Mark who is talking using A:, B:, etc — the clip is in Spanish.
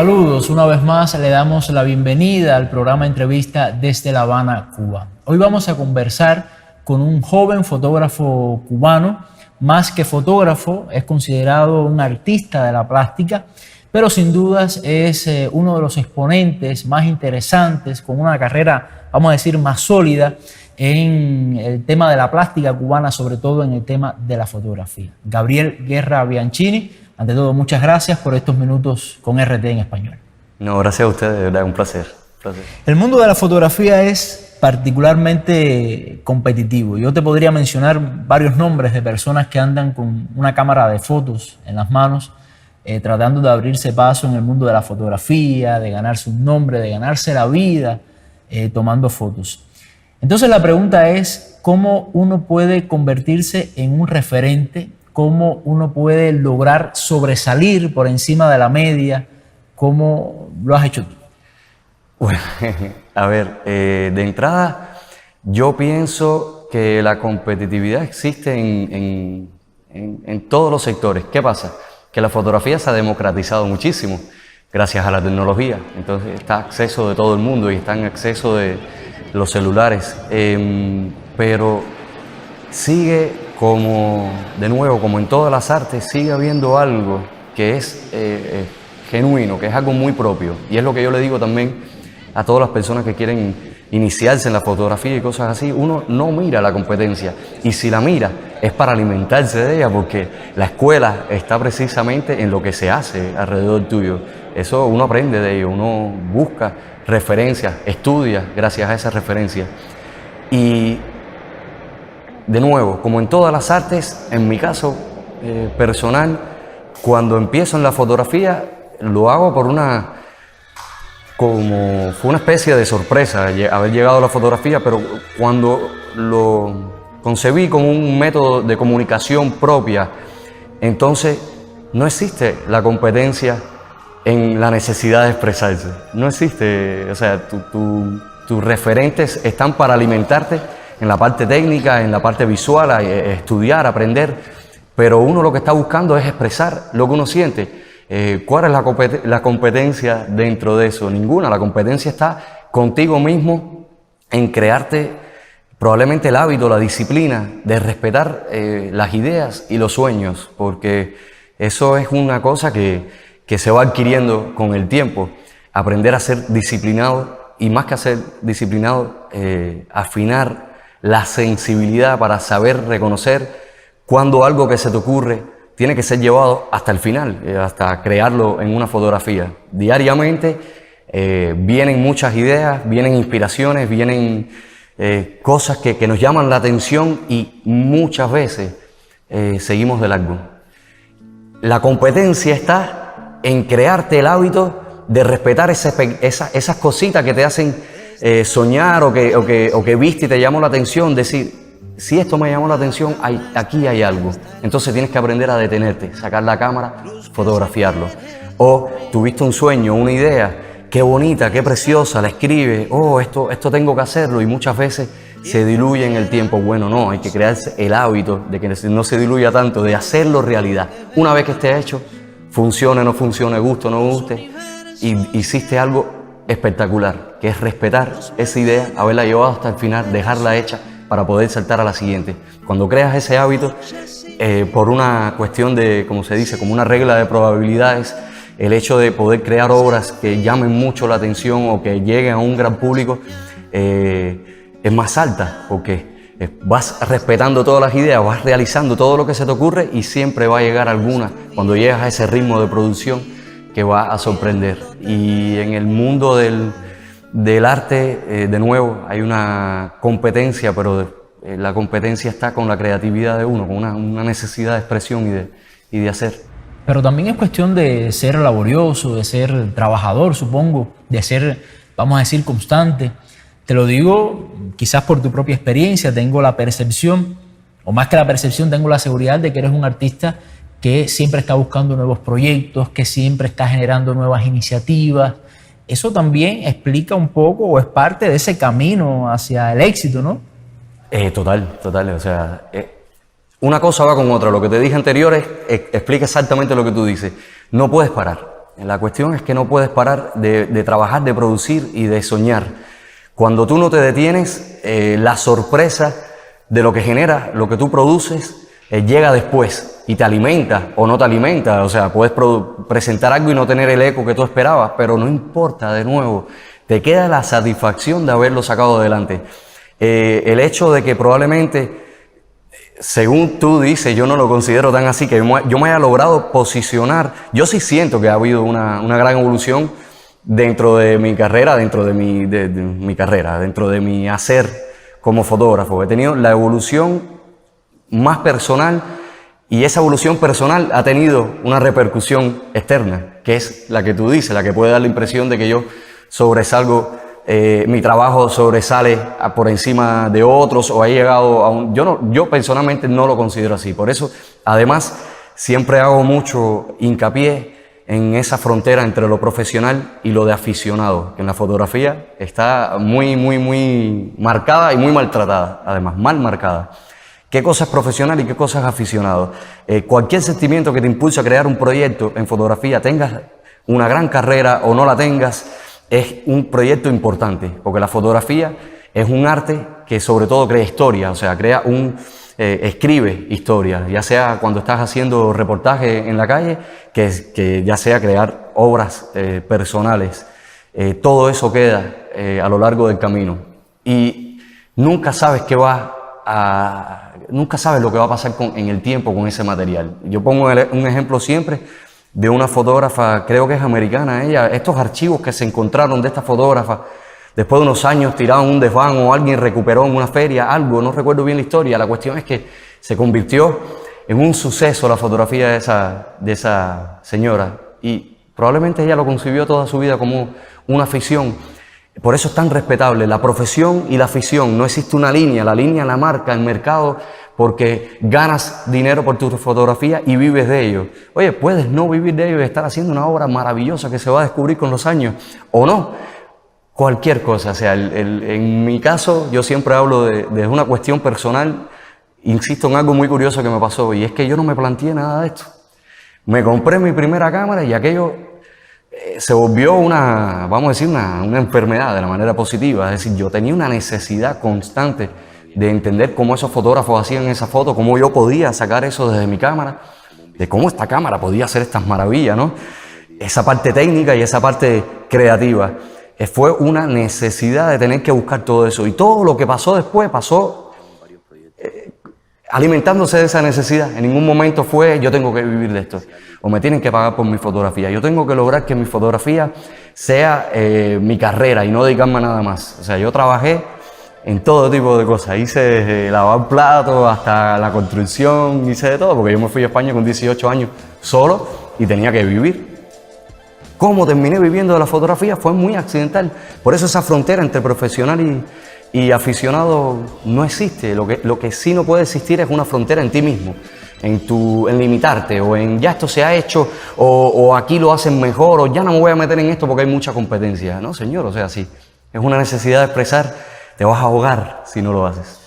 A: Saludos, una vez más le damos la bienvenida al programa Entrevista desde La Habana, Cuba. Hoy vamos a conversar con un joven fotógrafo cubano. Más que fotógrafo, es considerado un artista de la plástica, pero sin dudas es uno de los exponentes más interesantes, con una carrera, vamos a decir, más sólida en el tema de la plástica cubana, sobre todo en el tema de la fotografía. Gabriel Guerra Bianchini, ante todo, muchas gracias por estos minutos con RT en español.
B: No, gracias a ustedes, de verdad, un placer.
A: El mundo de la fotografía es particularmente competitivo. Yo te podría mencionar varios nombres de personas que andan con una cámara de fotos en las manos, tratando de abrirse paso en el mundo de la fotografía, de ganarse un nombre, de ganarse la vida tomando fotos. Entonces la pregunta es, ¿cómo uno puede convertirse en un referente? ¿Cómo uno puede lograr sobresalir por encima de la media? ¿Cómo lo has hecho tú?
B: Bueno, a ver, de entrada, yo pienso que la competitividad existe en todos los sectores. ¿Qué pasa? Que la fotografía se ha democratizado muchísimo gracias a la tecnología. Entonces está acceso de todo el mundo y está en acceso de los celulares. Pero sigue como, de nuevo, como en todas las artes, sigue habiendo algo que es genuino, que es algo muy propio. Y es lo que yo le digo también a todas las personas que quieren iniciarse en la fotografía y cosas así. Uno no mira la competencia, y si la mira es para alimentarse de ella, porque la escuela está precisamente en lo que se hace alrededor tuyo. Eso uno aprende de ello, uno busca referencias, estudia gracias a esas referencias. Y de nuevo, como en todas las artes, en mi caso personal, cuando empiezo en la fotografía, lo hago como fue una especie de sorpresa haber llegado a la fotografía, pero cuando lo concebí como un método de comunicación propia, entonces no existe la competencia en la necesidad de expresarse. No existe, o sea, tus referentes están para alimentarte en la parte técnica, en la parte visual, estudiar, aprender, pero uno lo que está buscando es expresar lo que uno siente. ¿Cuál es la competencia dentro de eso? Ninguna. La competencia está contigo mismo en crearte probablemente el hábito, la disciplina de respetar las ideas y los sueños, porque eso es una cosa que se va adquiriendo con el tiempo. Aprender a ser disciplinado, y más que a ser disciplinado, afinar la sensibilidad para saber reconocer cuando algo que se te ocurre tiene que ser llevado hasta el final, hasta crearlo en una fotografía. Diariamente vienen muchas ideas, vienen inspiraciones, vienen cosas que nos llaman la atención, y muchas veces seguimos de largo. La competencia está en crearte el hábito de respetar esas cositas que te hacen soñar o que viste y te llamó la atención, decir, si esto me llamó la atención, aquí hay algo. Entonces tienes que aprender a detenerte, sacar la cámara, fotografiarlo. O tuviste un sueño, una idea, qué bonita, qué preciosa, la escribes, esto tengo que hacerlo, y muchas veces se diluye en el tiempo. Bueno, no, hay que crearse el hábito de que no se diluya tanto, de hacerlo realidad. Una vez que esté hecho, funcione, no funcione, guste o no guste, y hiciste algo espectacular, que es respetar esa idea, haberla llevado hasta el final, dejarla hecha, para poder saltar a la siguiente. Cuando creas ese hábito, por una cuestión de, como se dice, como una regla de probabilidades, el hecho de poder crear obras que llamen mucho la atención o que lleguen a un gran público es más alta, porque vas respetando todas las ideas, vas realizando todo lo que se te ocurre, y siempre va a llegar alguna, cuando llegas a ese ritmo de producción, que va a sorprender. Y en el mundo del arte, de nuevo, hay una competencia, pero la competencia está con la creatividad de uno, con una necesidad de expresión y de hacer.
A: Pero también es cuestión de ser laborioso, de ser trabajador, supongo, de ser, vamos a decir, constante. Te lo digo quizás por tu propia experiencia. Tengo la percepción, o más que la percepción, tengo la seguridad de que eres un artista que siempre está buscando nuevos proyectos, que siempre está generando nuevas iniciativas. Eso también explica un poco, o es parte de ese camino hacia el éxito, ¿no?
B: Total. O sea, una cosa va con otra. Lo que te dije anterior explica exactamente lo que tú dices. No puedes parar. La cuestión es que no puedes parar de trabajar, de producir y de soñar. Cuando tú no te detienes, la sorpresa de lo que genera, lo que tú produces, llega después y te alimenta o no te alimenta. O sea, puedes presentar algo y no tener el eco que tú esperabas, pero no importa, de nuevo, te queda la satisfacción de haberlo sacado adelante. El hecho de que probablemente, según tú dices, yo no lo considero tan así, que yo me haya logrado posicionar. Yo sí siento que ha habido una gran evolución dentro de mi carrera, dentro de mi carrera, dentro de mi hacer como fotógrafo. He tenido la evolución más personal y esa evolución personal ha tenido una repercusión externa, que es la que tú dices, la que puede dar la impresión de que yo sobresalgo. Mi trabajo sobresale por encima de otros o ha llegado a un... Yo personalmente no lo considero así. Por eso, además, siempre hago mucho hincapié en esa frontera entre lo profesional y lo de aficionado, que en la fotografía está muy marcada y muy maltratada, además, mal marcada. ¿Qué cosa es profesional y qué cosa es aficionado? Cualquier sentimiento que te impulse a crear un proyecto en fotografía, tengas una gran carrera o no la tengas, es un proyecto importante, porque la fotografía es un arte que sobre todo crea historia, o sea, escribe historia, ya sea cuando estás haciendo reportaje en la calle, que ya sea crear obras personales. Todo eso queda a lo largo del camino y nunca sabes nunca sabes lo que va a pasar en el tiempo con ese material. Yo pongo un ejemplo siempre de una fotógrafa, creo que es americana ella, estos archivos que se encontraron de esta fotógrafa, después de unos años tirados en un desván o alguien recuperó en una feria, algo, no recuerdo bien la historia. La cuestión es que se convirtió en un suceso la fotografía de esa señora y probablemente ella lo concibió toda su vida como una afición. Por eso es tan respetable la profesión y la afición. No existe una línea, la línea la marca el mercado porque ganas dinero por tu fotografía y vives de ello. Oye, puedes no vivir de ello y estar haciendo una obra maravillosa que se va a descubrir con los años, o no. Cualquier cosa, o sea, en mi caso yo siempre hablo de una cuestión personal, insisto en algo muy curioso que me pasó y es que yo no me planteé nada de esto. Me compré mi primera cámara y aquello se volvió vamos a decir, una enfermedad de la manera positiva. Es decir, yo tenía una necesidad constante de entender cómo esos fotógrafos hacían esa foto, cómo yo podía sacar eso desde mi cámara, de cómo esta cámara podía hacer estas maravillas, ¿no? Esa parte técnica y esa parte creativa. Fue una necesidad de tener que buscar todo eso. Y todo lo que pasó después, pasó alimentándose de esa necesidad. En ningún momento fue, yo tengo que vivir de esto, o me tienen que pagar por mi fotografía. Yo tengo que lograr que mi fotografía sea mi carrera y no dedicarme a nada más. O sea, yo trabajé en todo tipo de cosas. Hice desde lavar platos hasta la construcción, hice de todo, porque yo me fui a España con 18 años solo y tenía que vivir. Cómo terminé viviendo de la fotografía fue muy accidental. Por eso esa frontera entre profesional y aficionado no existe. Lo que sí no puede existir es una frontera en ti mismo, en limitarte, o en ya esto se ha hecho, o aquí lo hacen mejor, o ya no me voy a meter en esto porque hay mucha competencia. No, señor, o sea, sí, es una necesidad de expresar, te vas a ahogar si no lo haces.